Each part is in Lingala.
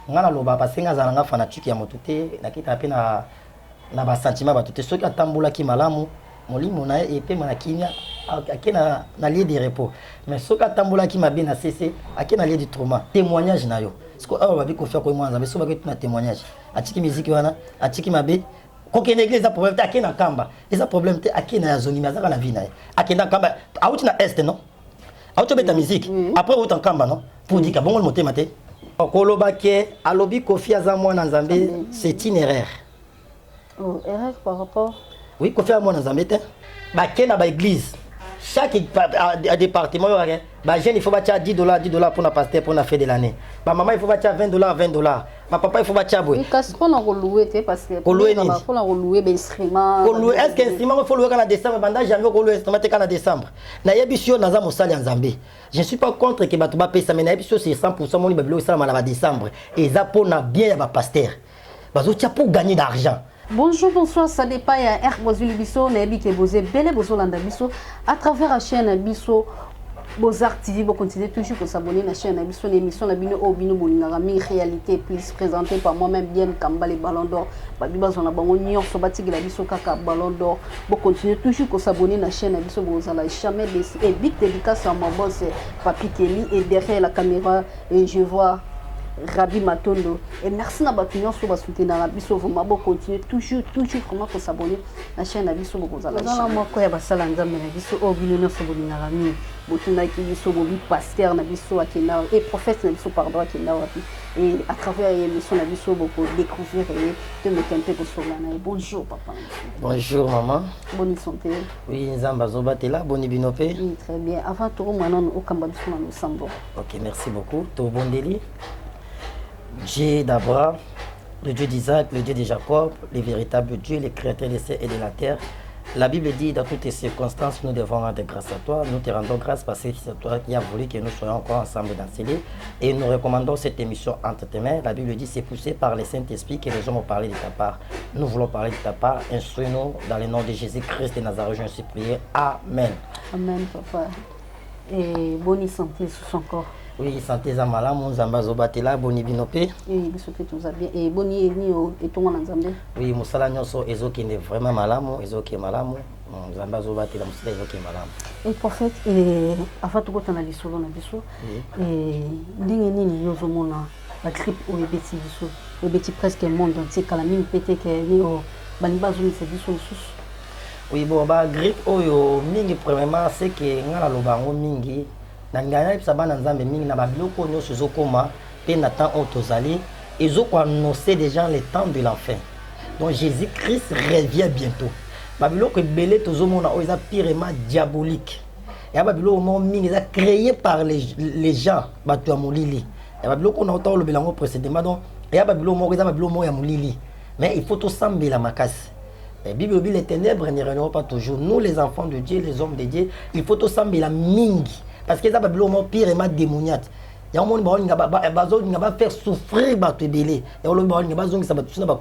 ngana loba parce que ngazala nga fanatique ya moto te nakita pe na ba sentiment ba tout soki atambola ki malamu molimo na e pe manakinya akena na lieu de repos mais soki atambola ki mabe na cc akena lieu de trauma témoignage na yo parce que awa babi kofia ko mwanza mais so ba na témoignage atiki musique wana atiki mabe kokene église a problème te akena kamba eza problème te akena ya zongi mazaka na vie na ye akenda kamba auti na est non auti beta musique après autant kamba non pour dire que bon le motema te koloba ke alobi Kofi aza mwana nzambe c'est une erreur. Oh, erreur par rapport. Oui, Kofi a mwana nzambe te. Ba kena ba église. Chaque département ba jeune il faut battre $10 pour la pasteur pour la fête de l'année. Ba maman il faut battre $20. Ma papa il faut battre boy. Oui, qu'est-ce qu'on a reloué parce que pour la relouer ben instrument. Relouer est-ce qu'un instrument il faut louer en décembre pendant janvier relouer instrument en décembre. Na yebisio naza mosali en Nzambe. Je ne suis pas contre que bato ba paye ça mais na yebisio c'est 100% mon libelo ça na décembre et ça pour na bien ya ba pasteur. Bazo tia pour gagner d'argent. Bonjour, bonsoir, ça dépend à Herbozul Bisso, Nabi Kebozé, Belle Bozolanda Bisso, à travers la chaîne Bisso, Beaux-Arts TV, vous continuez toujours à s'abonner à la chaîne Bisso, l'émission Nabino Obino Bolinara, mi réalité, plus présentée par moi-même, bien Kamba les ballons d'or, Babiba Zonabon, Nyon, Sobati, la Bisso Kaka, ballon d'or, vous continuez toujours à s'abonner à la chaîne Bisso, vous allez jamais baisser, et big dédicace à mon boss, Papi Kelly, et derrière la caméra, et je vois. Rabi Matondo et merci na batunion sur ba soutenir na biso vraiment bon continuer toujours comment faut s'abonner la chaîne na biso beaucoup za la chaîne moi ko ya basala nzambe na biso o bino na soboni na rami botuna ki biso bobi pasteur na biso akena et prophète na biso pardon akena wapi et à travers l'émission na biso beaucoup découvrir et de me tenter pour cela na bonjour papa. Bonjour maman. Bonne santé. Oui nzamba zobatela boni binope. Oui très bien avant tout maintenant au kamba biso na sambo. OK merci beaucoup to bondeli. Dieu d'Abraham, le Dieu d'Isaac, le Dieu de Jacob, le véritable Dieu, le créateur des cieux et de la terre. La Bible dit dans toutes les circonstances, nous devons rendre grâce à toi. Nous te rendons grâce parce que c'est toi qui as voulu que nous soyons encore ensemble dans ce lieu. Et nous recommandons cette émission entre tes mains. La Bible dit c'est poussé par le Saint-Esprit que les hommes ont parlé de ta part. Nous voulons parler de ta part. Instruis-nous dans le nom de Jésus-Christ de Nazareth. Je suis prié. Amen. Amen, papa. Et bonne santé sur son corps. Oui, santé za malamu nzamba zobatela boni binope. Oui, biso pe tout ça bien. Et boni eni et tout monde nzambe. Oui, musala nyonso ezokende vraiment malamu, ezoke malamu. Nzamba zobatela musala ezoke malamu. Et prophète et avant tout kotana lisolo na biso. Et ndenge nini yozomona la grippe o ebeti biso. Ebeti presque le monde entier kala mini pété que ni o bani bazoni se biso lisusu. Oui, bon ba grippe oyo mingi premièrement c'est que ngala lobango mingi nangana bisa bana nzambe mingi na babiloko nyonso ezokoma pe na temps otozali ezoko annoncer déjà le temps de l'enfin. Donc Jésus-Christ revient bientôt. Babiloko ebele tozomona oyo eza purement diabolique. Ya babiloko mo mingi eza créé par les gens bato ya molili. Ya babiloko na otalo belango précédemment donc ya babiloko mo eza babiloko mo ya molili. Mais il faut tout sembler la makasi. La Bible dit les ténèbres ne régneront pas toujours. Nous les enfants de Dieu, les hommes de Dieu, il faut tout sembler la mingi. Parce que ça va être pire et démoniaque. Il y a un monde qui va faire souffrir les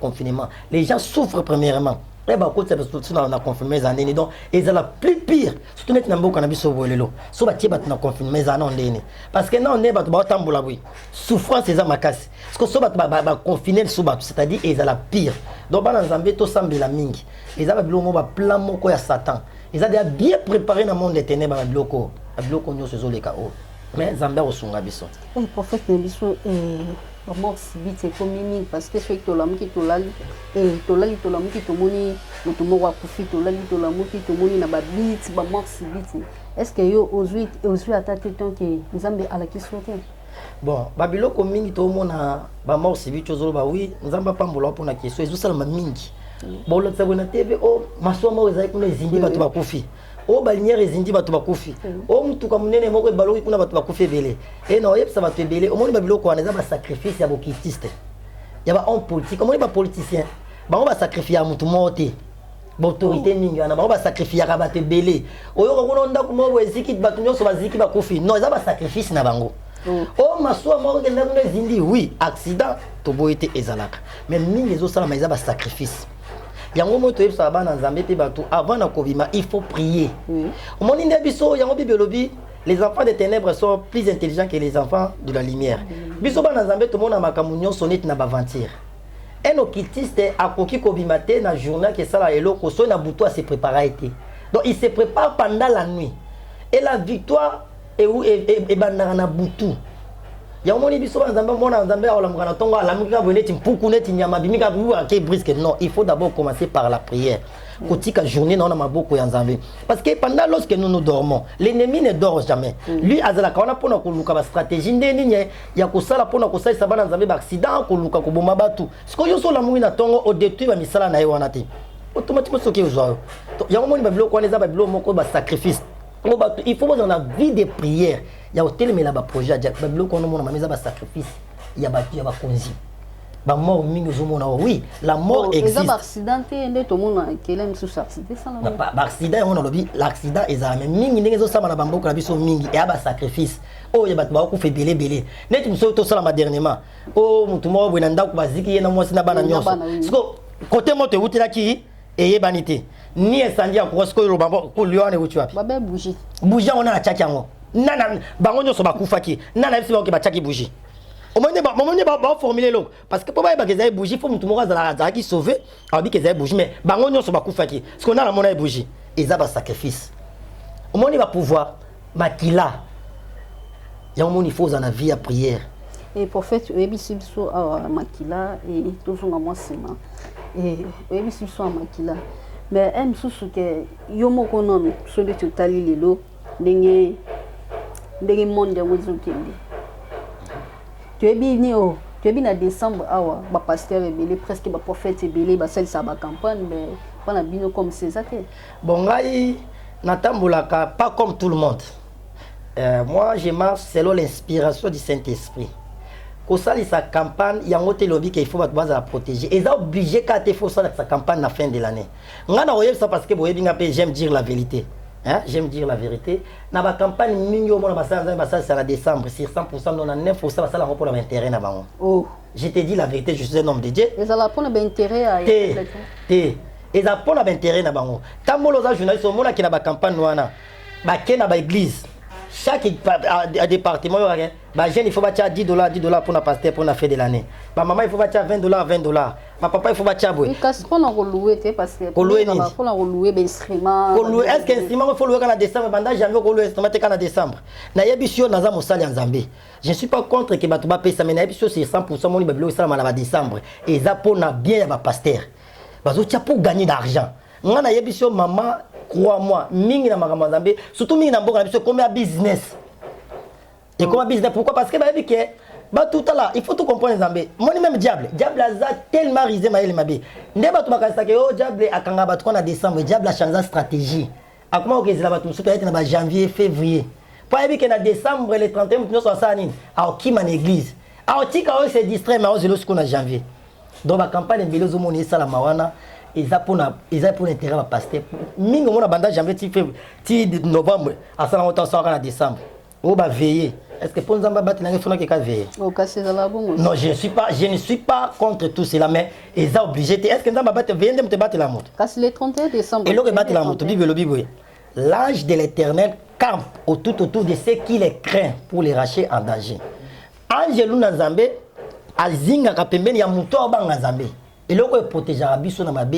confinement. Les gens souffrent premièrement. Les gens souffrent confinement. Donc, ils sont la plus pire. Surtout maintenant, on a vu ce volé-là. Si on a confinement, parce que non, on est souffrance, c'est ma casse. Parce que si on a confiné, c'est-à-dire qu'ils sont la pire. Donc, dans les Zambie, tout semble la mingi. Ils ont un plan de Satan. Ils ont bien préparé dans le monde des ténèbres. Abiloko nyonso ezoleka o mais Nzambe osunga biso. Et prophète biso mort subite c'est comme mini parce que ceux qui tolamu ki tolali tolamu ki tomoni mutumo wa kufi tolamu ki tomoni na ba bit ba mort subite. Est-ce que yo ozui attaquer tant que Nzambe ala ki souhaite? Bon, babiloko mingi to mona ba mort subite ozoloba oui, Nzambe pambola pona question ezosala mingi. Bon le sabona TV o masoma ozai kuna zindi bato ba kufi. O balinière ezindi bato bakufi o mutuka munene moko ebaloki kuna bato bakufi ebele et non yebisa bato ebele omoni babiloko wana eza ba sacrifice ya bokitiste ya ba homme politique omoni ba politicien bango ba sacrifice ya mutu moko te ba autorité mingi wana bango ba sacrifice ya bato ebele oyo kuna ndako moko eziki bato nyonso baziki bakufi non eza ba sacrifice na bango o masuwa moko kenda kuna ezindi oui accident to boyete ezalaka mais mingi ezosala ma eza ba sacrifice. Yango moto yebisa bana nzambe pe bato avant na kobima il faut prier. Omoni nde biso yango bibelobi Les enfants des ténèbres sont plus intelligents que les enfants de la lumière. Biso bana nzambe tout le monde a makamunyo sonnet na baventir. Un occultiste a koki kobimate na journée que ça la eloko so na buto à se préparer été. Donc il se prépare pendant la nuit. Et la victoire est bandana na butu. Ya moni biso bana nzambe mona nzambe ala mukana tongo ala mukika boneti mpuku neti nyama bimika buwa ke brisque. Non, il faut d'abord commencer par la prière. Kotika journée na maboko ya nzambe. Parce que pendant lorsque nous dormons, l'ennemi ne dort jamais. Lui azala kaona pona koluka ba stratégie ndeni nye ya kosala pona kosala sabana nzambe ba accident koluka ko bomba batu. Siko yo so la mui na tongo o détruire ba misala na ye wana te. Automatiquement soki uzwa. Ya moni ba biloko wana za ba biloko moko ba sacrifice. Il faut dans la vie de prière. Il y a hôtel mais là ba projet ba biloko ono mona mamiza ba sacrifice. Il y a ba konzi. Ba mort mingi zomona oui, la mort existe. Les accidentés nde to mona kelem sous accident ça là. Ba accident on lobi l'accident ezame mingi ndenge zo sama na bamboko na biso mingi et ba sacrifice. Oh ya ba ku fe belé. Net muso to sala dernièrement. Oh mutu mo bwe na ndako baziki ye na mwasi na bana nyonso. Siko côté moto utila ki eye banité. Ni incendie ko siko lo bambo ko lione uti wapi. Ba be bougie. Bougie on na chaki yango. Nana bango nyonso bakufaki. Nana bisi ba ke ba chaki bougie. Au moment où formuler l'eau parce que pour pas que bougie faut tout monde à qui sauver a dit que ça bougie mais bango nyonso bakufaki parce qu'on a la monnaie bougie et ça va sacrifice au moment il va pouvoir makila il y a un moment il faut dans la vie à prière et prophète ebisi biso makila et toujours na moi sema et ebisi biso makila mais aime sous que yo moko non so de totali lelo ndenge monde wezo kende. Tu es bien en décembre, le pasteur est belé, presque le prophète est belé, celle sa campagne, mais pas bien comme c'est ça. Bon, pas comme tout le monde. Moi, je marche selon l'inspiration du Saint-Esprit. Quand ça, sa campagne, il y a un autre lobby qu'il faut la protéger. Ils sont obligés qu'à faire ça sa campagne à la fin de l'année. Ça parce que j'aime dire la vérité. Hein? J'aime dire la vérité. Dans la campagne, c'est en décembre. Sur 100%, on a 9%, ça va pour l'intérêt. Oh. Je te dis la vérité, je suis un homme de Dieu. Et ça va pour l'intérêt à et ça pour l'intérêt. Tant que les journalistes sont qui dans la campagne, qui dans l'église. Chaque département, il faut battre $10 pour la pasteur pour la fin de l'année. Maman, il faut battre $20. Ma papa, il faut battre $. Oui, parce qu'on a reloué, parce que pour la relouer, instrument. Est-ce qu'un instrument il faut louer en décembre? Pendant janvier, on loue instrument en décembre. Naïbisio, Naza Moussali en Zambie. Je ne suis pas contre que Batouba paye ça, mais Naïbisio, c'est 100% mon libélo, ça en décembre. Et ça pour bien à pasteur. Parce que pour gagner d'argent. Moi, Naïbisio, maman. Crois-moi, mingi na makambo Zambie, surtout mingi na mboka na biso comme business. Et comment business pourquoi? Parce que tout à l'heure, il faut tout comprendre Zambie. Moi même diable a tellement risé maïle mabe. Ndeba tu makasa ke oh diable akanga batu na décembre, diable a changé stratégie. Akoma okezela batu musu peut-être na janvier, février. Pour que na décembre le 31 nous sommes ça nini? A okima na église. A otika o se distrait mais o zelo siko na janvier. Donc la campagne de belozo moni sala mawana. Ils ont pour l'intérêt à pasteur. Mingo mon abandon janvier ti novembre à ça en décembre. On va veiller. Est-ce que pour nous battre il faut que veiller? Non, je ne suis pas contre tout cela mais ils sont obligés. Est-ce que nous va battre veiller de battre la montre? Parce le 31 décembre. Et le battre la montre Bible. L'ange de l'Éternel campe autour de ceux qui les craint pour les racher en danger. Angelou Nzambe azinga kapembeni ya muto abanga Nzambe. Et là où protéger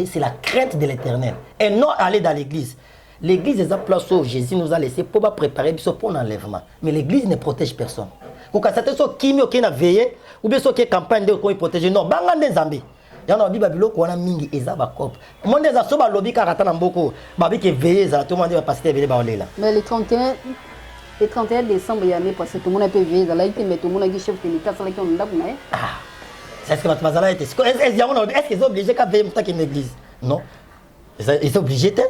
c'est la crainte de l'Éternel. Et non aller dans l'église. L'église est la place où Jésus nous a laissé pour préparer pour l'enlèvement. Mais l'église ne protège personne. Quand ça te soit qui a veillé, ou bien qui campagne de protéger, non, bangande Zambé. Il y a un babilo qui a mingi et ça va cop. Mon des assos ba lobby karata na mboko, babi qui veille ça tout le monde va passer veiller ba là. Mais le 31 décembre il y a né parce que tout le monde peut veiller là, il mais tout le monde a chef de l'État ça là qui on l'a na. Ah. Est-ce que Matmazala était est-ce qu'ils sont obligés qu'à veiller dans une église? Non. Ils sont obligés de.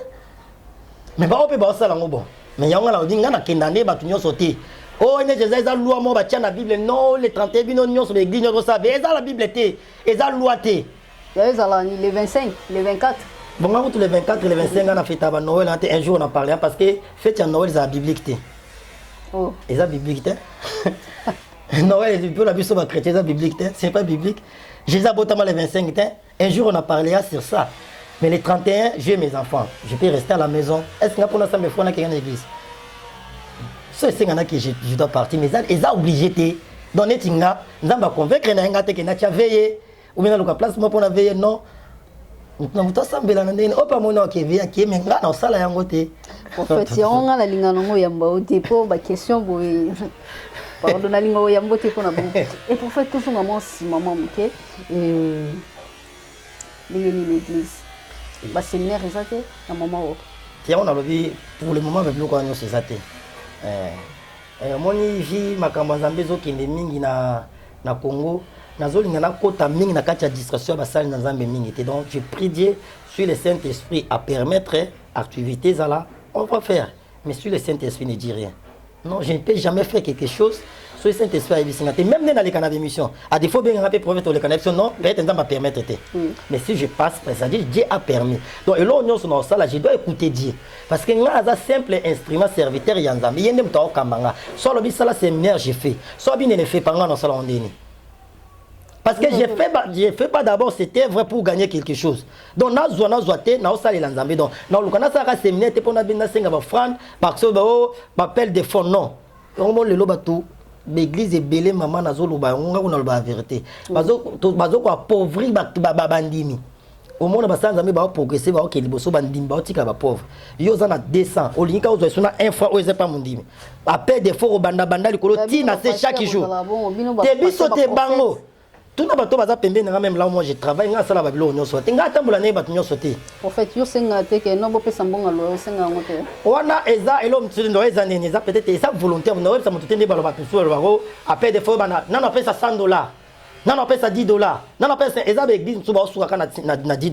Mais on peut pas ça là bon. Mais il y a un dit ngana kendane ba tunyo sauter. Oh ne Jésus a loi mo ba tia na Bible non le 31 bino nyo sur l'église nyo ça veut ça la Bible était et ça loi té. Il y a les 25, les 24. Bon on tous les 24 et les 25 on a fait tabac Noël un jour on a parlé parce que fête à Noël ça biblique té. Oh. Et ça biblique té. Noël, pour la Bible chrétienne, c'est biblique, c'est pas biblique. Jésus a botté les 25 ans. Un jour, on a parlé sur ça. Mais les 31, j'ai mes enfants. Je peux rester à la maison. Est-ce que pour nous, ça me fait dans l'église? so c'est que je dois partir mais ils ont obligé de donner tinga nzamba convaincre na ngate que na tia veiller ou bien na place moi pour na veiller non na muta sambela na ndene opa mona ke veiller ki menga na sala yango te en fait si on a la lingano ngo yamba oti po ba question boy pardon na lingo yamba te ko na bon et pour faire tout son maman si maman ok l'église ba séminaire exacté na maman tiens on a levé pour le moment avec nous quand nous c'est ça te moni vi makambo nzambe ezokende mingi na Congo nazolinga na kota mingi na kati ya distraction ya basali na nzambe mingi te donc je prie Dieu sur le Saint-Esprit à permettre activités là on va faire mais sur le Saint-Esprit ne dit rien non je ne peux jamais faire quelque chose sur le Saint-Esprit à Ibisinate même dans les canaux d'émission à défaut bien rappeler prophète les connexions non peut-être nzambe permettre mais si je passe c'est-à-dire Dieu a permis donc et là on sur ça là je dois écouter Dieu parce que nga za simple instrument serviteur ya nzambe yende mto kambanga so lobi sala séminaire j'ai fait so bien ne fait pas nga dans sala ondeni parce que j'ai fait pas d'abord c'était vrai pour gagner quelque chose donc na zoate na osala la nzambe donc na lukana ça séminaire te pona binda senga ba franc parce que ba appel de fond non on le loba tout l'église est belé maman na zoloba nga ko na loba vérité bazo ko appauvrir ba bandimi au monde basa nzambe ba progresser ba ke liboso bandimi ba tika ba pauvre yo za na 200 olinga ozo sona 1 fois oze pas mondimi appel de fort banda likolo ti na c'est chaque jour te biso te bango tout na bato baza pembe na même là moi je travaille nga sala ba bilo nyoso te nga tambola ne bato nyoso te en fait yo senga te ke no bo pesa mbonga lo senga ngote wana eza elo mtsudi ndo eza nene eza peut-être eza volontaire no websa moto tende balo bato so baro appel de fort bana nana pesa $100 nana pesa $10 nana pesa eza ba église so ba osuka kana na $10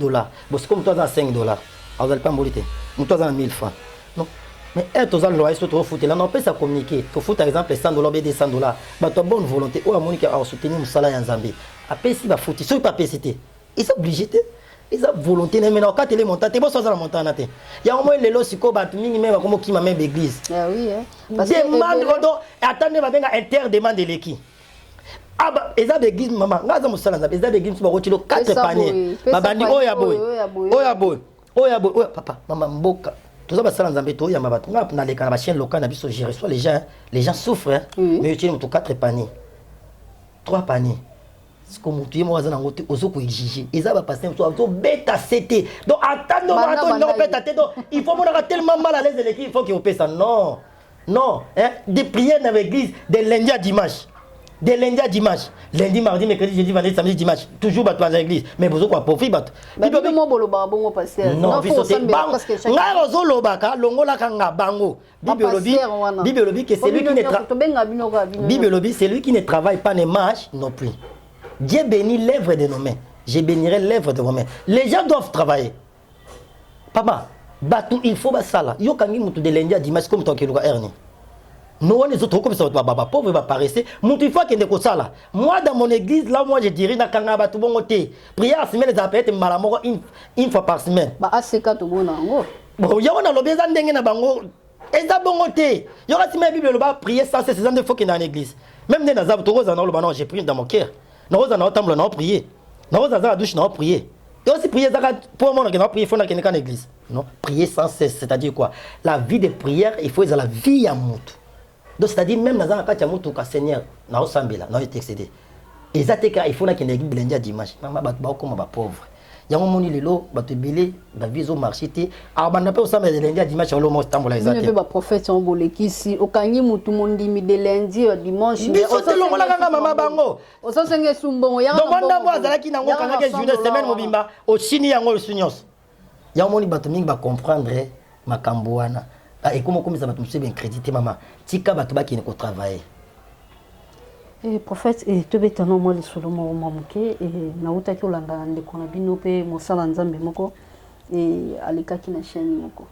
bo c'est comme toi dans $5 azal pas mbolite mto za 1000 francs non mais être aux endroits où tu foutu là non peut ça communiquer tu fous par exemple $100 $200 bah toi bonne volonté ou à monique à soutenir musala ya nzambe après si ba foutu so pas pécité ils sont obligés ils ont volonté mais maintenant quand les montant te bo so za montant na te ya au moins les losiko ba mingi même comme qui ma même église ah oui parce que demande donc attendez ba benga inter demande l'équipe ah bah eza l'église maman ngaza musala nzambe eza l'église ba rotilo 4 paniers ba bandi oya boy papa maman mboka tout ça va ça nzambe to ya mabato na les kana chaîne locale na biso je reçois les gens souffrent hein? Mais tu as 4 paniers 3 paniers c'est comme tu es moi za ngote ozoko exiger eza ba passer to beta CT donc attends non beta CT donc il faut mon tellement mal à l'aise de l'équipe il faut qu'il paye ça non hein des prières dans l'église de lundi à dimanche de lundi à dimanche lundi mardi mercredi jeudi vendredi samedi dimanche toujours battre dans l'église mais besoin quoi profit battre bibi mo boloba bongo pasteur non faut parce que nga ozolobaka longola kanga bango bibi que celui qui ne travaille celui qui ne travaille pas ne mange non plus Dieu bénit l'œuvre de nos mains je bénirai l'œuvre de vos mains les gens doivent travailler papa batu il faut basala yo kangi mutu de lundi à dimanche comme toi qui luka erni nous on les autres comme ça baba pauvre va paraître mutu il faut que ndeko sala moi dans mon église là moi je dirais na kanga batu bongo te prière semaine les appels malamoko une fois par semaine ba aseka to bona ngo bon yo na lobeza ndenge na bango eza bongo te yo ka timé bible loba prier ça c'est des fois que dans l'église même dans zabu to roza na loba non j'ai prié dans mon cœur na roza na temple na prier na roza za la douche na prier et aussi prier ça pour moi na prier faut na kene kan église non prier sans cesse c'est-à-dire quoi la vie de prière il faut la vie à mutu donc c'est-à-dire même dans un cas tu as mutu ka Seigneur na osambela na excédé et ça te ka il faut na kene église lundi à dimanche mama ba comme ba pauvre yango moni lelo bato belé ba viso marché te a bana pe osamba de lundi à dimanche lo mo tambola ezate ne ba prophète on bolekisi okangi mutu mondimi de lundi à dimanche mais o te longola kanga mama bango ososenge sumbongo yango donc wanda mo azalaki nango kanga ke journée semaine mobimba o chini yango sunyos yango moni bato mingi ba comprendre makambo wana et comme ça bato mse ben crédité mama tika bato ba ki ne ko travailler. Et prophète et to betano mo le solo mo mamuke et na uta ki olanda ndeko na bino pe mosala nzambe moko et alikaki na chaîne moko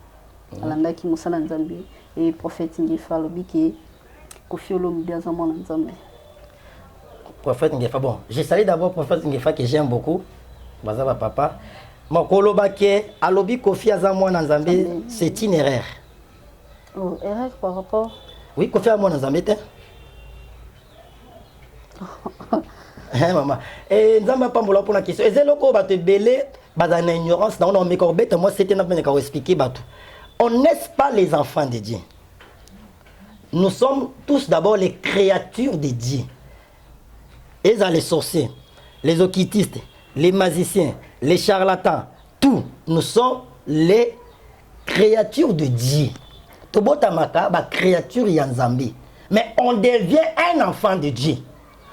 alandaki mosala nzambe et prophète Ngefa lobiki kofiolo mbiaza mo na nzambe prophète Ngefa bon je salue d'abord prophète Ngefa que j'aime beaucoup bazaba papa mokolo baké alobi kofi aza mo na nzambe c'est une erreur. Oh erreur par rapport oui kofi aza mo na nzambe te maman et nzamba pambola pour la question ezelo ba te belé ba na ignorance na on me corbette moi c'était na venir expliquer batou on n'est pas les enfants de Dieu nous sommes tous d'abord les créatures de Dieu. Et les sorciers, les occultistes, les magiciens, les charlatans, tous, nous sommes les créatures de Dieu. Tobotamaka, ba créature yanzambi. Mais on devient un enfant de Dieu.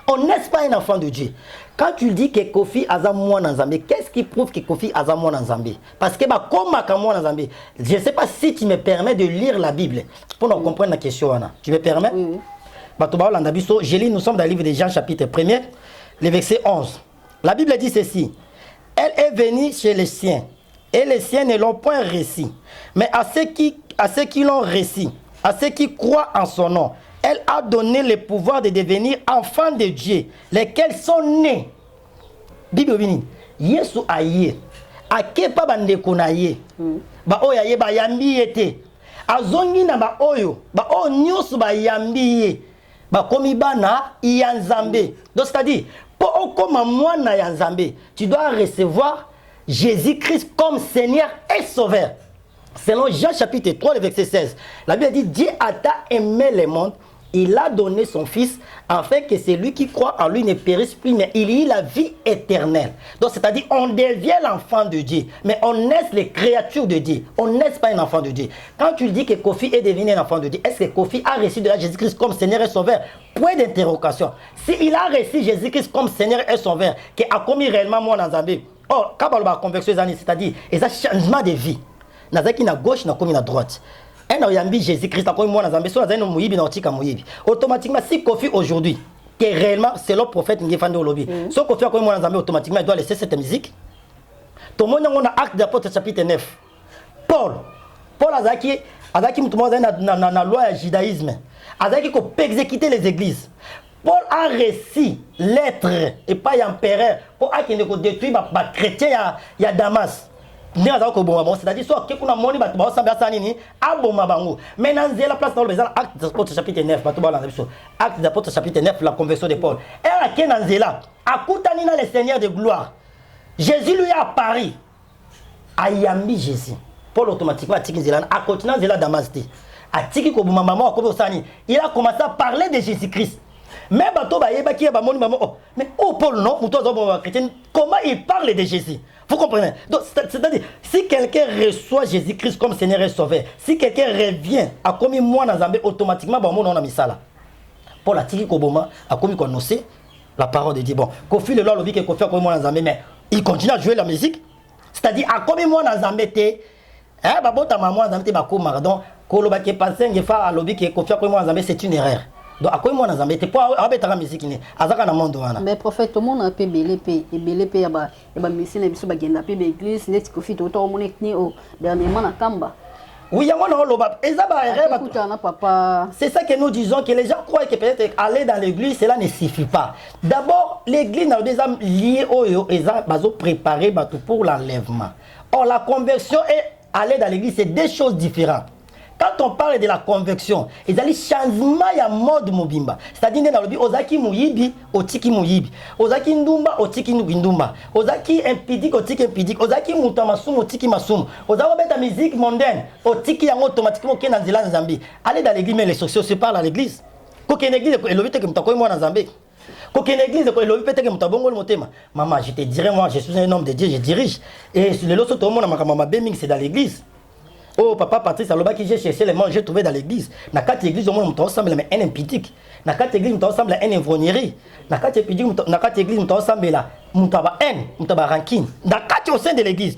On n'est pas un enfant de Dieu. Quand tu dis que Kofi Azamouan Nzambi, qu'est-ce qui prouve que Kofi Azamouan Nzambi? Parce que bah, comme Nzambi, je ne sais pas si tu me permets de lire la Bible pour nous comprendre la question. Anna. Tu me permets? Oui. Je lis, nous sommes dans le livre de Jean chapitre 1er, le verset 11. La Bible dit ceci. Elle est venue chez les siens, et les siens ne l'ont point reçu. Mais à ceux qui l'ont reçu, à ceux qui croient en son nom, elle a donné le pouvoir de devenir enfants de Dieu, lesquels sont nés. Bible vini. Yesu aye. Ake pa bandeko na ye. Ba oya ye ba yambi ete. Azongi na ba oyo. Ba o nyos ba yambi ye. Ba komi bana yanzambe. Donc c'est-à-dire, pour okoma mwana yanzambe, tu dois recevoir Jésus-Christ comme Seigneur et Sauveur. Selon Jean chapitre 3, le verset 16, la Bible dit, Dieu a tant aimé le monde, il a donné son Fils, afin que celui qui croit en lui ne périsse plus, mais il y ait la vie éternelle. Donc c'est-à-dire, on devient l'enfant de Dieu, mais on naît les créatures de Dieu. On n'est pas un enfant de Dieu. Quand tu dis que Kofi est devenu un enfant de Dieu, est-ce que Kofi a reçu de Jésus-Christ comme Seigneur et Sauveur? Point d'interrogation. S'il a reçu Jésus-Christ comme Seigneur et Sauveur, qui a commis réellement moi dans Zambie, oh, quand on va convertir les années, c'est-à-dire, il y a un changement de vie. Nazaki na gauche na komi na droite. Un oyambi Jésus-Christ a komi moi na Zambie, so nazaki no muyibi na otika muyibi. Automatiquement si Kofi aujourd'hui que réellement c'est le prophète Ngefande Olobi. So Kofi a komi moi na Zambie, automatiquement il doit laisser cette musique. Tout le monde a acte d'apôtre chapitre 9. Paul azaki mutu moza na loi ya judaïsme. Azaki ko exécuter les églises. Paul a reçu lettre et pas empereur pour akende ko détruire ba chrétien ya Damas. C'est-à-dire soit que kuna moni ba samba sanini aboma bango. Maintenant c'est la place dans le acte des apôtres chapitre 9 acte des apôtres chapitre 9 la conversion de Paul. Et la kenanzela akutani na le Seigneur de gloire. Jésus lui a apparu. Ayambi Jésus. Paul automatiquement atiki nzela a continué nzela Damascus. Atiki ko boma maman ko sani. Il a commencé à parler de Jésus-Christ. Mais bato ba yeba ki ba moni maman oh mais oh Paul non muto zo chrétien comment il parle de Jésus. Vous comprenez? Donc, c'est-à-dire, si quelqu'un reçoit Jésus-Christ comme Seigneur et Sauveur, si quelqu'un revient à commis moi dans Zambie, automatiquement, bon, on a mis ça là. Pour la Tiki Koboma, à commis qu'on sait la parole de Dieu. Bon, Kofi le lobby que Kofi a commis moi dans Zambie, mais il continue à jouer la musique. C'est-à-dire, à commis moi dans Zambie, hein, babota maman dans Zambie, bako mardon, Koloba qui est passé, il faut à lobby que Kofi a commis moi dans Zambie, c'est une erreur. Donc, à quoi moi, dans un pas avec la musique, mais prophète, tout le monde a payé BLP, et BLP, il y a des messieurs qui ont payé l'église, les Kofi, tout le monde est dernièrement à Kamba. Oui, c'est ça que nous disons, que les gens croient que peut-être aller dans l'église, cela ne suffit pas. D'abord, l'église a déjà lié aux préparé pour l'enlèvement. Or, la conversion et aller dans l'église, c'est deux choses différentes. Quand on parle de la conversion, il y a un changement de mode mobimba. C'est-à-dire que ozaki muyibi, otiki muyibi. Ozaki ndumba, otiki ndumba. Ozaki impidik, otiki impidik. Ozaki mutamasumu, otiki masumu. Ozaki beta musique mondaine, otiki yango automatiquement qui est dans la Zambie. Allez dans l'église, mais les sociaux se parlent à l'église. Quand une église, elle veut que mutakoy moi dans Zambie. Quand une église, elle veut peut-être que mutabongo le motema. Maman, je te dirais moi, je suis un homme de Dieu, je dirige. Et le loso tout le monde na mama beming c'est dans l'église. Oh papa Patrice Aloba qui j'ai cherché les manger trouvé dans l'église. Na quatre églises au monde ensemble mais un impidique. Na quatre églises ensemble un invronnerie. Na quatre églises ensemble là mutaba haine, mutaba ranking. Na quatre au sein de l'église.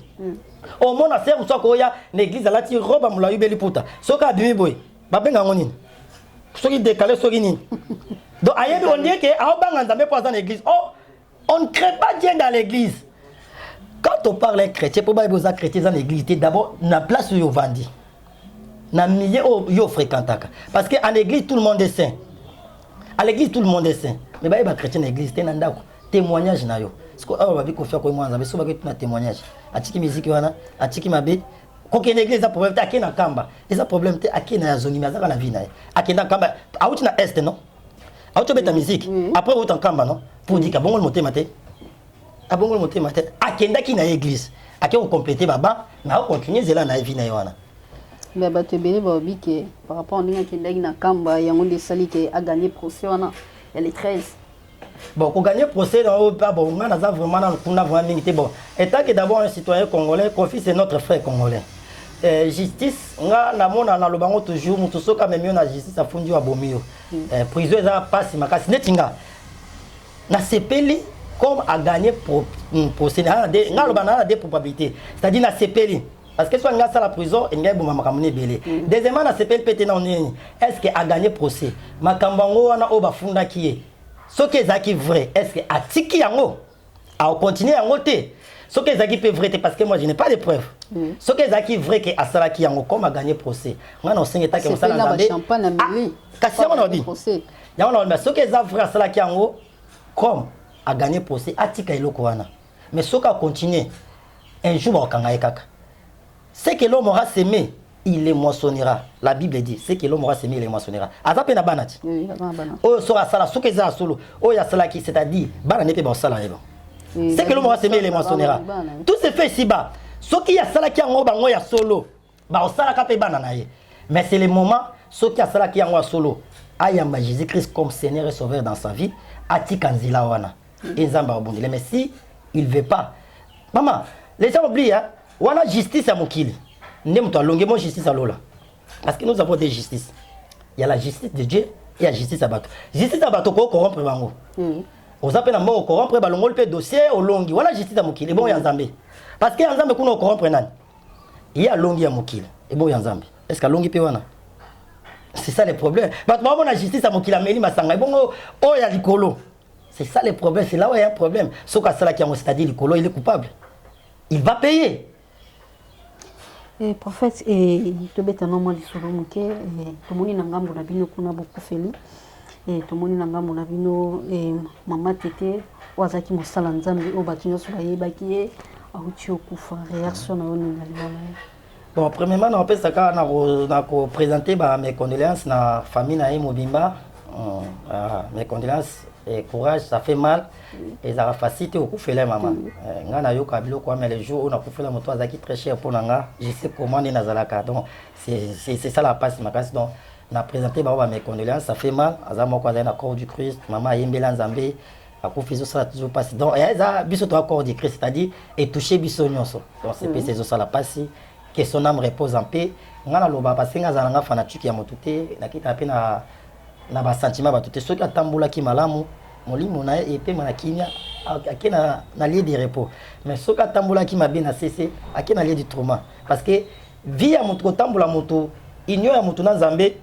Au monde a serre soit koya l'église là ti roba mula yubeli puta. Soka bimi boy. Ba benga ngoni. Soki décalé soki ni. Donc ayebi on dit que a banga nzambe pour dans l'église. Oh, on ne crée pas Dieu dans l'église. Quand on parle chrétien, pour les chrétiens dans l'église, d'abord, la place où ils vendent. Dans le milieu où ils fréquentent. Parce qu'en église, tout le monde est saint. À l'église, tout le monde est saint. Mais les chrétiens dans l'église, c'est un témoignage. Parce que on va dire qu'on fait quoi moi, mais souvent un témoignage. Atiki musique wana, atiki mabe. Quand une église a problème, t'as qu'un kamba. Et ça problème, t'as qu'un na zone, mais ça la vie na. A qu'un kamba. A où tu na est non? A où tu mets ta musique? Après où tu en kamba non? Pour dire que bon le monter maté. Abongo le monter maté. A kenda qui na église. A qui on compléter baba, na on continue zela na vie na yoana. Mais bato ebele baobi ke par rapport ndenge akendaki na kamba yango nde esali ke agagné procès wana ya les 13. Bon, pour gagner procès dans le pas bon, on a vraiment vraiment mingi bon. Étant que d'abord un citoyen congolais, Kofi c'est notre frère congolais. Justice, nga na mona na lobango toujours mutu soka memio na justice afundi wa bomio. Prison eza passe makasi netinga. Na sepeli comme a gagné procès nga lobana na des probabilités. C'est-à-dire na sepeli parce que soit nga la prison et nga boma makamune belé. Deuxièmement na sepeli pété na nini. Est-ce que a gagné procès? Makambango wana o bafunda kié. Ce qui est vrai, est-ce que Atiki Yango a continué à monter? Ce qui est vrai, parce que moi je n'ai pas de preuves. Ce qui est vrai, que Asalaki Yango, comme a gagné procès. Moi, non, c'est un état qui est champagne à Mili. Ce qui est vrai, Asalaki Yango, comme a gagné procès, Atika Ilokoana. Mais ce qui a continué, un jour, on va kaka. C'est que l'homme aura semé. Il les moissonnera. La Bible dit, c'est que l'homme aura semé, il les moissonnera. Azape na banati. Oh, sera sala, ce que ça solo. Oh, ya sala qui, c'est-à-dire, banane pe ba sala eba. C'est que l'homme aura semé, il les moissonnera. Tout se fait ici-bas. Ce qui ya sala qui en bango ya solo. Ba sala ka pe banana ye. Mais c'est le moment, ce qui ya sala qui en solo. Ayamba Jésus-Christ comme Seigneur et Sauveur dans sa vie. Ati kanzila wana. Et Nzamba obondile. Mais si il veut pas. Maman, les gens oublient, hein. Wana justice à Mokili. Nous justice à Lola. Parce que nous avons des justices. Il y a la justice de Dieu et la justice à Bato. Justice à Bato, corrompre Bango. Vous appelez un mot corrompre Balongo, le dossier au Longi. Voilà la justice à Mokil. Et bon, il y a Nzambe. Parce qu'il y a Nzambe qui nous corrompre. Il y a Longi à Mokil. Et bon, il y a Nzambe. Est-ce qu'il y a Longi Péwana? C'est ça le problème. Parce que la justice à Mokil, Amélie Massanga. Bon, oh, il y a l'icolo. C'est ça le problème. C'est là où il y a un problème. Sauf qu'à cela qui a c'est-à-dire l'icolo, il est coupable. Il va payer. Et prophète et to beta no mo lisolo muke to moni na ngambo na bino kuna bokufeli et to moni na ngambo na bino mama tete wazaki mosala nzambe o batinyo so bayebaki ye auti okufa réaction na oni na libala. Bon, premièrement on peut ça na ko présenter mes condoléances na famille na Mobimba. Mes condoléances et courage, ça fait mal et ça va faciliter au coup fait les maman. Ngana yo kabilo quoi mais les jours où on a coupé la moto azaki très cher pour nanga, je sais comment on est nazalaka. Donc c'est ça la passe ma casse donc on a présenté mes condoléances, ça fait mal. Azama quoi dans corps du Christ, maman yembela nzambe akufizo ça toujours passe. Donc ça biso to corps du Christ, c'est-à-dire et toucher biso nyonso. Donc c'est ça la passe que son âme repose en paix. Ngana loba parce que ngazalanga fanatique ya motuté na kita pe na ba sentiment ba tout ce qui atambola ki malamu molimo na epé mana kinya akena na lieu de repos mais ce qui atambola ki mabe na cessé akena lieu de trauma parce que vie ya mutu tambola mutu inyo ya mutu na Nzambe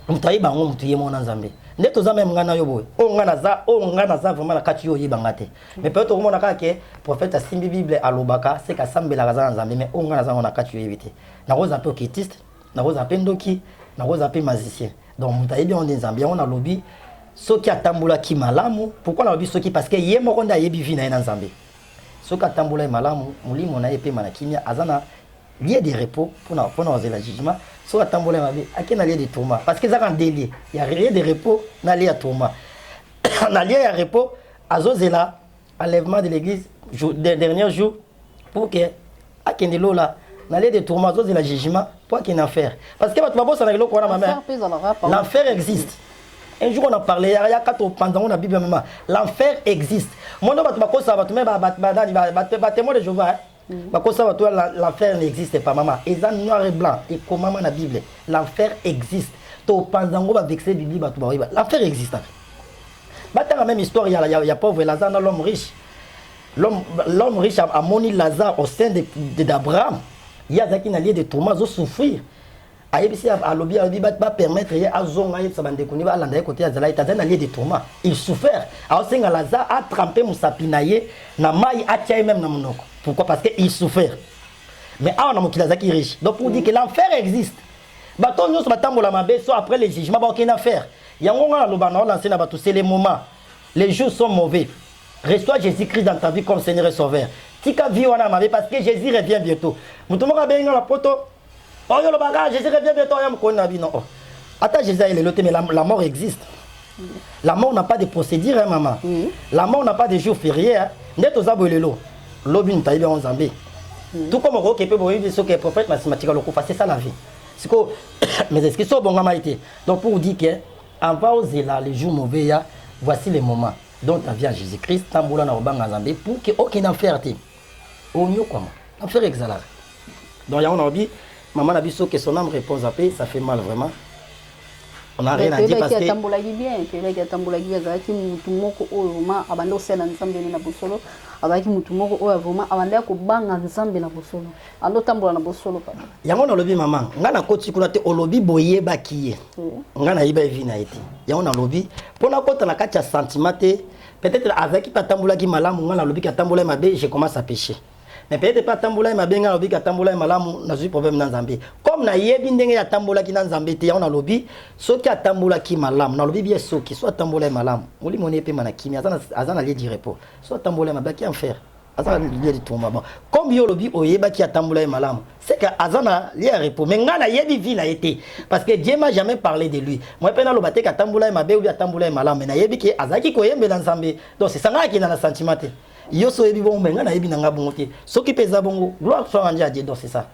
mutu ayiba ngo mutu yemo na Nzambe ndeto za même ngana yo boy o ngana za vraiment na kati yo yibanga te mais peut-être komona ka ke prophète asimbi bible alobaka c'est ka sambela kaza na Nzambe mais o ngana za na kati yo yibite na roza pe okitiste na roza pe ndoki na roza pe magicien. Donc, on a bien on a lobby. Ce qui a tamboula qui malamu, pourquoi on a lobby ce qui parce que yé mo konda yebi vina na Nzambe. Ce qui a tamboula malamu, muli mona epé manakimia azana lieu de repos pour nous la jugement. Ce qui a tamboula mabe, akena lieu de tourment parce que ça rend délié. Il y a rien de repos na lieu de tourment. Na lieu de repos azozela enlèvement de l'église dernier jour pour que akendelo là na lieu de tourment azozela jugement. Qu'il enfer. Parce que l'enfer existe. Un jour on a parlé, il y a 4 pendant la Bible même. L'enfer existe. Mon nom témoin de Jéhovah. L'enfer n'existe pas maman. Et ça noir et blanc et comment la Bible. L'enfer existe. L'enfer existe. Dans la même histoire, il y a pauvre Lazare, l'homme riche. L'homme riche a moni Lazare au sein d'Abraham. Il y a des lieux de tourment, ils souffrir. Il va permettre à Zonga de côté de lieu de tourment. Il souffert. Alors c'est Lazare a trempé mon sapinaye na mai a tié même na monoko. Pourquoi? Parce qu'il souffert. Mais on a mon kilazaki riche. Donc pour dire que l'enfer existe. Baton nous batambola mabe soit après le jugement ba aucune affaire. Yangonga lobana lancer na bato c'est les moments. Les jours sont mauvais. Reçois Jésus-Christ dans ta vie comme Seigneur et Sauveur. Tika vie wana mabe parce que Jésus revient bientôt. Mutumoka benga la poto. Oh yo le bagage Jésus revient bientôt ya mkona bi non. Attends Jésus il est loté mais la mort existe. La mort n'a pas de procédure hein, maman. La mort n'a pas de jour férié hein. Neto zabolelo. Lobi ntaïbe en Zambie. Tout comme on peut boire ce que le prophète mathématique le coup c'est ça la vie. Mais est-ce qu'ils sont bons à été? Donc pour vous dire que avant les jours mauvais, voici les moments dont ta vie en Jésus-Christ, tamboula na obanga Nzambe pour que aucune affaire te. Onyo quoi, affaire exalar. Donc il y a on a dit, maman a dit que son âme repose à paix, ça fait mal vraiment. On n'a rien à dire parce que tambolaki bien, que tambolaki bien, azalaki mutu moko oyo vraiment abanda osala Nzambe na bosolo, azalaki mutu moko oyo vraiment abanda kobanga Nzambe na bosolo. Ando tambola na bosolo papa. Yango na lobi maman, nga na koti kuna te olobi boyeba kiye. Nga na yiba vi na ete. Yango na lobi pona kota na kati ya sentiment te, peut-être azaki pa tambola ki malamu nga na lobi ka tambola mabe, je commence à pécher. Mais peut-être pas tambola mabe nga na lobi ka tambola malamu na zui problème na Nzambe. Comme na yebi ndenge ya tambola ki na Nzambe te, yango na lobi soki ya tambola ki malamu, na lobi bien soki soit tambola malamu. Oli moni pe mana kimi azana lié du repos. Soit tambola mabe ki en faire. Azana lié du tourment. Bon, comme yo lobi oyeba ki ya tambola malamu, c'est que azana lié à repos. Mais nga na yebi vi na été parce que Dieu m'a jamais parlé de lui. Moi pe na lobate ka tambola mabe ou bien tambola malamu, mais na yebi ki azaki ko yembe na Nzambe. Donc c'est ça nga ki na na sentiment te. Yo so yebi bon menga na yebi na nga bongote soki peza bongo gloire soit à Dieu. Donc c'est ça.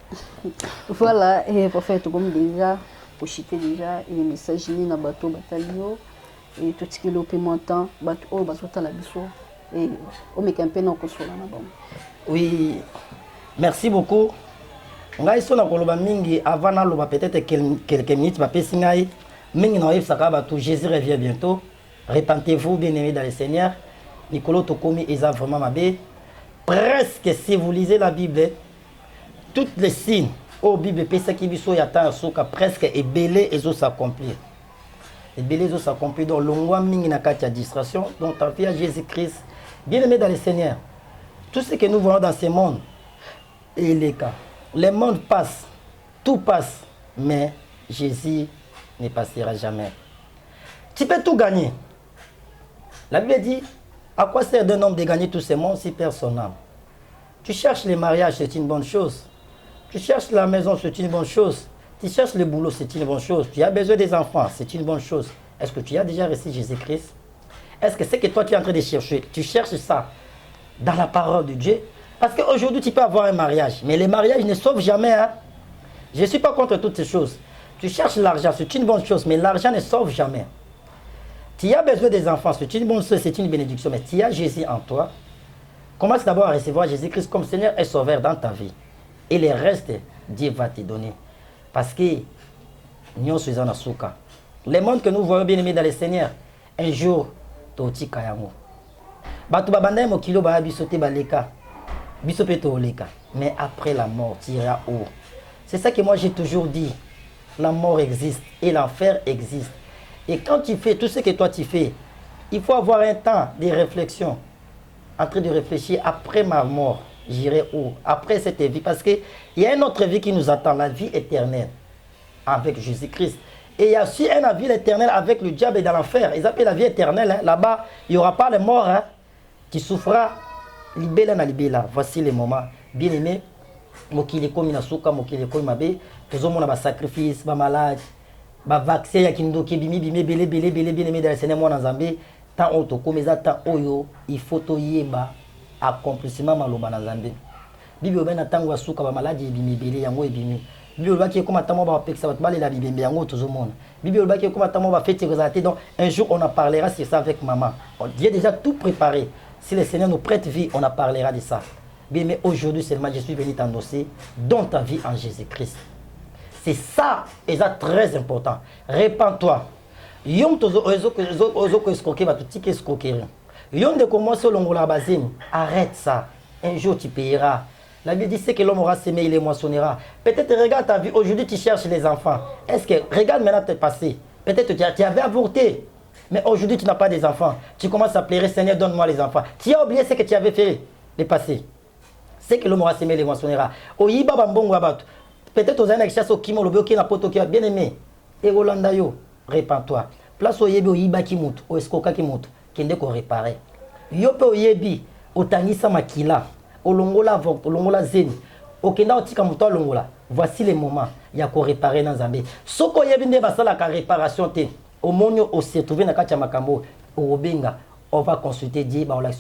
Voilà, et prophète comme déjà pour chiter déjà et message ni na bateau batalio et tout ce qui le paiement temps bateau oh bateau la biso et o me campé na kosola na bon. Oui, merci beaucoup. Ngai so na koloba mingi avant na loba peut-être quelques minutes ba pesi ngai mingi na yef saka bateau Jésus revient bientôt. Repentez-vous bien-aimés dans le Seigneur. Nicolas Tokomi est vraiment mabé. Presque, si vous lisez la Bible, toutes les signes au Bible, presque et belé et s'accomplir. Et belé et s'accomplir. Donc, l'ongwa mingi na katia distraction. Donc, ta vie à Jésus-Christ, bien aimé dans le Seigneur. Tout ce que nous voyons dans ce monde, et les cas. Le monde passe, tout passe, mais Jésus ne passera jamais. Tu peux tout gagner. La Bible dit, à quoi sert d'un homme de gagner tout ce monde si personne n'aime? Tu cherches le mariage, c'est une bonne chose. Tu cherches la maison, c'est une bonne chose. Tu cherches le boulot, c'est une bonne chose. Tu as besoin des enfants, c'est une bonne chose. Est-ce que tu as déjà reçu Jésus-Christ? Est-ce que c'est que toi tu es en train de chercher? Tu cherches ça dans la parole de Dieu? Parce qu'aujourd'hui tu peux avoir un mariage, mais les mariages ne sauvent jamais. Hein? Je ne suis pas contre toutes ces choses. Tu cherches l'argent, c'est une bonne chose, mais l'argent ne sauve jamais. Tu as besoin des enfants, c'est une bonne chose, c'est une bénédiction, mais tu as Jésus en toi. Commence d'abord à recevoir Jésus-Christ comme Seigneur et Sauveur dans ta vie. Et le reste, Dieu va te donner. Parce que nous sommes en Asuka. Le monde que nous voyons bien aimé dans le Seigneur, un jour, Toti Kayango. Batu babanda mo kilo ba bisote baleka. Bisope to oleka. Mais après la mort, tu iras où? C'est ça que moi j'ai toujours dit. La mort existe et l'enfer existe. Et quand tu fais tout ce que toi tu fais, il faut avoir un temps de réflexion. En train de réfléchir, après ma mort, j'irai où? Après cette vie. Parce qu'il y a une autre vie qui nous attend, la vie éternelle avec Jésus-Christ. Et il y a aussi une vie éternelle avec le diable et dans l'enfer. Ils appellent la vie éternelle. Hein. Là-bas, il n'y aura pas les morts. Hein. Tu souffras. Libéla na libéla. Voici les moments. Bien aimé. Mokile komi na suka, mokile komi mabe. Tozomona ba sacrifice, ba malade. Ba vaccin ya kindoki bimi bimi belé belé belé bien aimé dans le Seigneur moi na Nzambe tant auto comme ça tant oyo il faut to yeba accomplissement maloba na Nzambe bibi obena tango asuka ba maladie bimi belé yango ebimi bibi olbaki comme tamo ba peksa bat balé la bibi yango tozomona bibi olbaki comme tamo ba fête réalité donc un jour on en parlera sur ça avec maman Dieu déjà tout préparé si le Seigneur nous prête vie on en parlera de ça bien mais aujourd'hui seulement je suis venu t'endosser dans ta vie en Jésus-Christ. C'est ça, et ça très important. Répands-toi. Yom tozo escroquer va tout ticket escroquer. Yom de commencer longola bazine. Arrête ça. Un jour tu payeras. La Bible dit c'est que l'homme aura semé, il les moissonnera. Peut-être regarde ta vie. Aujourd'hui tu cherches les enfants. Est-ce que regarde maintenant tes passés. Peut-être tu avais avorté. Mais aujourd'hui tu n'as pas des enfants. Tu commences à pleurer, Seigneur, donne-moi les enfants. Tu as oublié ce que tu avais fait les passés. C'est que l'homme aura semé, il les moissonnera. Oyiba bambongo abatu. Peut-être aux années chasse au kimo le qui n'a pas qui a bien aimé. Et Rolanda yo, répands-toi. Place au yebi au yiba ki mutu, au escoka ki mutu, qui n'est qu'on réparer. Yo pe au yebi, au tanisa makila, au longola vok, au longola zen, au kenda au tika mutu au longola. Voici les moments, il y a qu'on réparer dans Zambé. Soko yebi ne basa la réparation te, au monyo au se trouver na kacha makambo, au obenga, on va consulter Dieu, on va la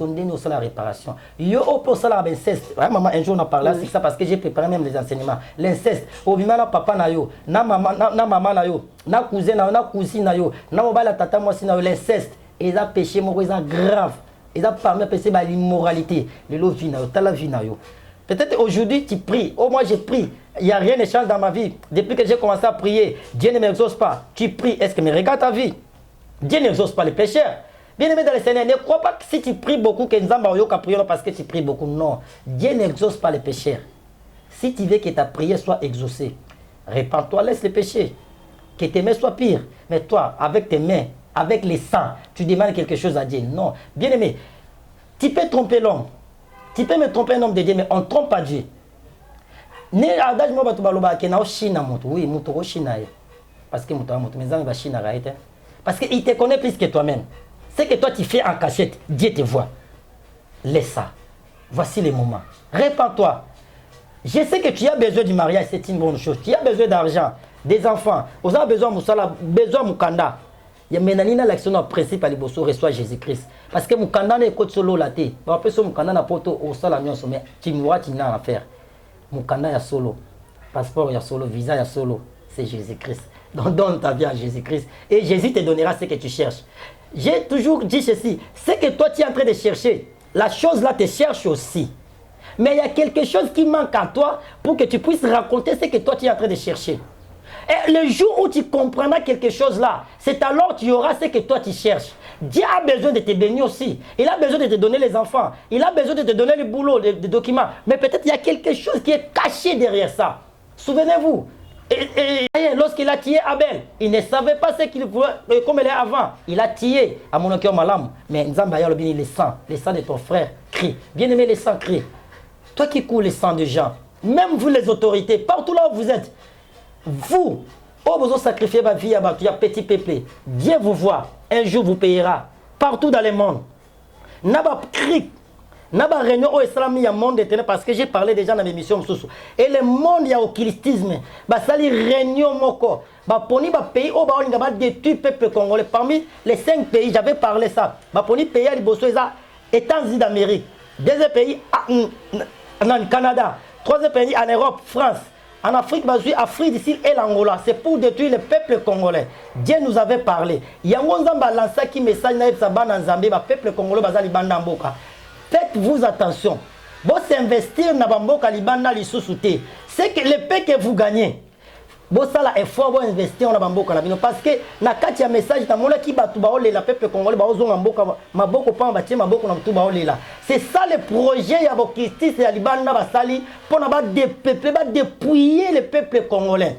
la réparation. Yo, pour ça, l'inceste. Maman, un jour, on a parlé, c'est ça parce que j'ai préparé même les enseignements. L'inceste. Au bima, na papa na yo, na maman na yo, na cousin na cousine na yo, na mobile tata moi si na yo, l'inceste. Et ça péché, moi, c'est grave. Et ça permet de pécher l'immoralité. Le lot vie na yo, ta la vie na yo. Peut-être aujourd'hui, tu pries. Oh, moi, j'ai pris. Il n'y a rien de change dans ma vie. Depuis que j'ai commencé à prier, Dieu ne m'exauce pas. Tu pries. Est-ce que me regarde ta vie? Dieu n'exauce pas les pécheurs. Bien aimé dans le Seigneur, ne crois pas que si tu pries beaucoup, que nous allons prier parce que tu pries beaucoup. Non. Dieu n'exauce pas les pécheurs. Si tu veux que ta prière soit exaucée, répands-toi, laisse les péchés. Que tes mains soient pires. Mais toi, avec tes mains, avec les sangs, tu demandes quelque chose à Dieu. Non. Bien aimé, tu peux tromper l'homme. Tu peux me tromper un homme de Dieu, mais on ne trompe pas Dieu. Oui, parce que parce qu'il te connaît plus que toi-même. Ce que toi tu fais en cachette, Dieu te voit. Laisse ça. Voici les moments. Répands-toi. Je sais que tu as besoin du mariage, c'est une bonne chose. Tu as besoin d'argent, des enfants. Vous avez besoin de Moussala, besoin de Moukanda. Il y a maintenant l'action au principe à l'Ibosso reçoit Jésus-Christ. Parce que Moukanda n'est pas solo là. On appelle ça Moukanda n'a pas au sol à mais tu n'as rien à faire. Moukanda ya solo. Passeport ya solo, visa ya solo. C'est Jésus-Christ. Donc donne ta vie à Jésus-Christ. Et Jésus te donnera ce que tu cherches. J'ai toujours dit ceci. Ce que toi tu es en train de chercher, la chose là te cherche aussi. Mais il y a quelque chose qui manque à toi pour que tu puisses raconter ce que toi tu es en train de chercher. Et le jour où tu comprendras quelque chose là, c'est alors que tu auras ce que toi tu cherches. Dieu a besoin de te bénir aussi. Il a besoin de te donner les enfants. Il a besoin de te donner le boulot, les documents. Mais peut-être il y a quelque chose qui est caché derrière ça. Souvenez-vous. Et lorsqu'il a tué Abel, il ne savait pas ce qu'il voulait, comme il est avant. Il a tué à mon cœur malam. Mais Nzamba Yalobini, le sang de ton frère, crie. Bien aimé, le sang crie. Toi qui coule le sang de gens, même vous les autorités, partout là où vous êtes, vous, oh, vous avez sacrifié ma vie à petit pépé. Dieu vous voit, un jour vous payera. Partout dans le monde. Naba crie. Naba réunion au islam il y a monde éternel parce que j'ai parlé déjà dans mes missions. Et le monde il y a occultisme. Bah ça les réunion moko. Bah poni ba pays au bah on a détruit peuple congolais. Parmi les 5 pays j'avais parlé ça. Bah poni pays à l'Ibosso États-Unis d'Amérique. Deuxième pays en Canada. Troisième pays en Europe, France. En Afrique, Afrique d'ici et l'Angola, c'est pour détruire le peuple congolais. Dieu nous avait parlé. Il y a un lancé qui message dans Zambie, le peuple congolais bazali banda mboka. Faites-vous attention. Vous s'investir dans Bamboka Libanda Lissousouté. C'est que le paix que vous gagnez. Vous avez effort pour investir dans Bamboka Labino. Parce que na kati ya message dans mon qui batu baole la peuple congolais baozo Bamboka maboko pa batie maboko na mtu baole là. C'est ça le projet ya bokistis ya Libanda basali pour na ba dépeuple ba dépouiller le peuple congolais.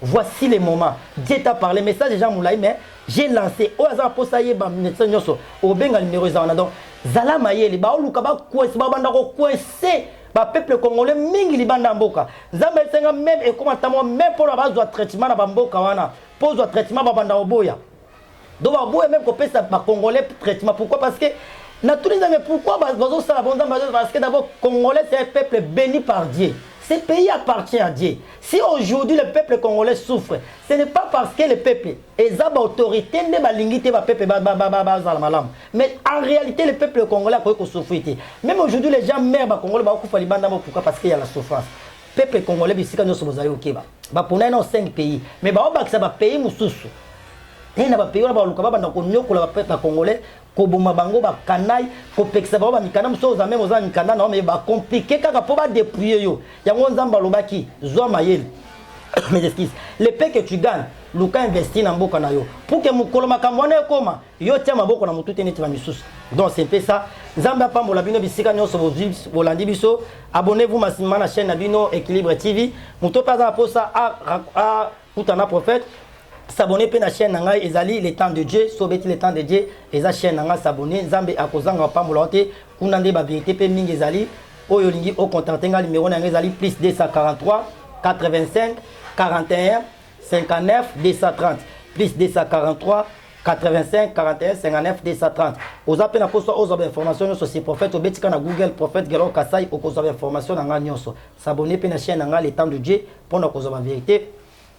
Voici les moments. Dieu t'a parlé, message déjà moulay mais j'ai lancé au hasard pour ça y est ba nyoso au benga numéro za donc Zala mayeli ba oluka ba kwesi ba banda ko kwesi ba peuple congolais mingi libanda mboka nzambe senga même et comment tamo même pour la base de traitement na mboka wana pose de traitement ba banda oboya donc ba boya même ko pesa ba congolais traitement pourquoi parce que na tous les amis pourquoi bazo sala bonza parce que d'abord congolais c'est un peuple béni par Dieu. Ce pays appartient à Dieu. Si aujourd'hui le peuple congolais souffre, ce n'est pas parce que le peuple est à l'autorité, mais en réalité le peuple congolais a souffert. Même aujourd'hui les gens meurent congolais pourquoi parce qu'il y a la souffrance. Le peuple congolais ici quand nous sommes au Québec, pour nous 5 pays, mais ça va payer mususu. Et na ba pays na ba luka ba na konyokola ba peuple congolais ko boma bango ba kanai ko pekisa ba mikana muso za même za mikana na mais ba compliqué kaka po ba dépouiller yo yango nzamba lobaki zo mayel mes excuses le paix que tu gagnes luka investir na mboka na yo pour que mukolo makambo na koma yo tia maboko na mutu tene tima misusu donc c'est un peu ça nzamba pambola bino bisika nyoso bolandi biso abonnez-vous massivement na chaîne na bino Équilibre TV muto pas za posa a utana prophète. S'abonner à la chaîne Nangai Ezali le temps de Dieu, sobeti le temps de Dieu, et la chaîne Nangai s'abonner, Zambe akozanga pambolante, kunande ba vérité pe mingi Ezali, oyolingi au contentenga numéro Nangai Ezali plus 243 85 41 59 230 plus 243 85 41 59 230. Aux appels à poste aux informations sur ces prophètes, au betika na Google prophète Gelo Kasai au cause d'informations Nangai nyonso. S'abonner à la chaîne Nangai le temps de Dieu pour la cause de vérité.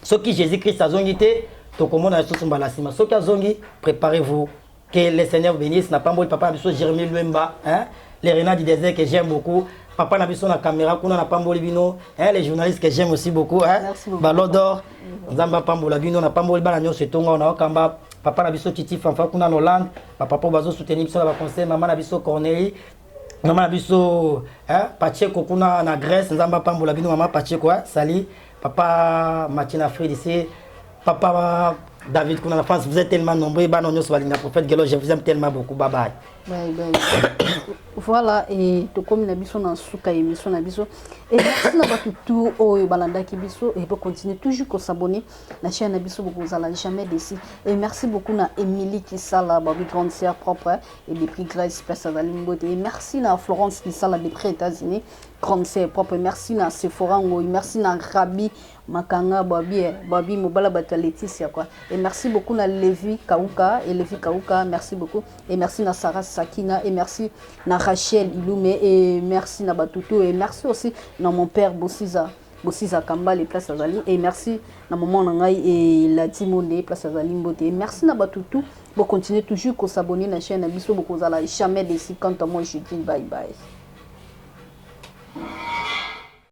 Ce qui Jésus-Christ a zongité, to komona sous mbalasima. Ce qui a zongi, préparez-vous Que le Seigneur bénisse. N'a pas papa Nabiso Jérémy Luemba, hein? Les Renats du désert que j'aime beaucoup. Papa Nabiso na caméra, kuna na Pamboli Bino, hein? Les journalistes que j'aime aussi beaucoup, hein? Merci beaucoup. Ballon d'or, Nzamba Pambola Bino, na Pamboli Bananyo Setonga, on a Okamba, Papa Nabiso Titi Fanfa, kuna en Hollande, Papa Bazo soutenir sur la conseil, Maman Nabiso Corneille, Maman Nabiso, hein? Pacheko kuna na Grèce, Nzamba Pambola Bino, Maman Pacheko, Sali, Papa Matina Fred ici, Papa David kuna na France, vous êtes tellement nombreux, Banonyo Swalinga, prophète Gelo, je vous aime tellement beaucoup, bye bye. Bye bye. Voilà, et tout comme la biso dans souka émission na biso. Et merci na tout au balanda qui biso et pour continuer toujours à s'abonner la chaîne na biso vous allez jamais déçu. Et merci beaucoup na Émilie qui sala babi grande sœur propre et des prix Grace Place à Limbote. Et merci na Florence qui sala des prix États-Unis grande sœur propre. Merci na Sephora Ngoy, merci na Rabi Makanga babi Mobala Bata Laetitia quoi. Et merci beaucoup na Levi Kauka et Levi Kauka, merci beaucoup. Et merci na Sarah Sakina et merci na Rachel Ilume et merci na Batutu et merci aussi na mon père Bossiza Kamba les places Azali et merci na maman Nangai et la Timone place Azali Mbote et merci na Batutu pour continuer toujours à s'abonner à la chaîne Abisso beaucoup jamais déçu quand moi je dis bye bye.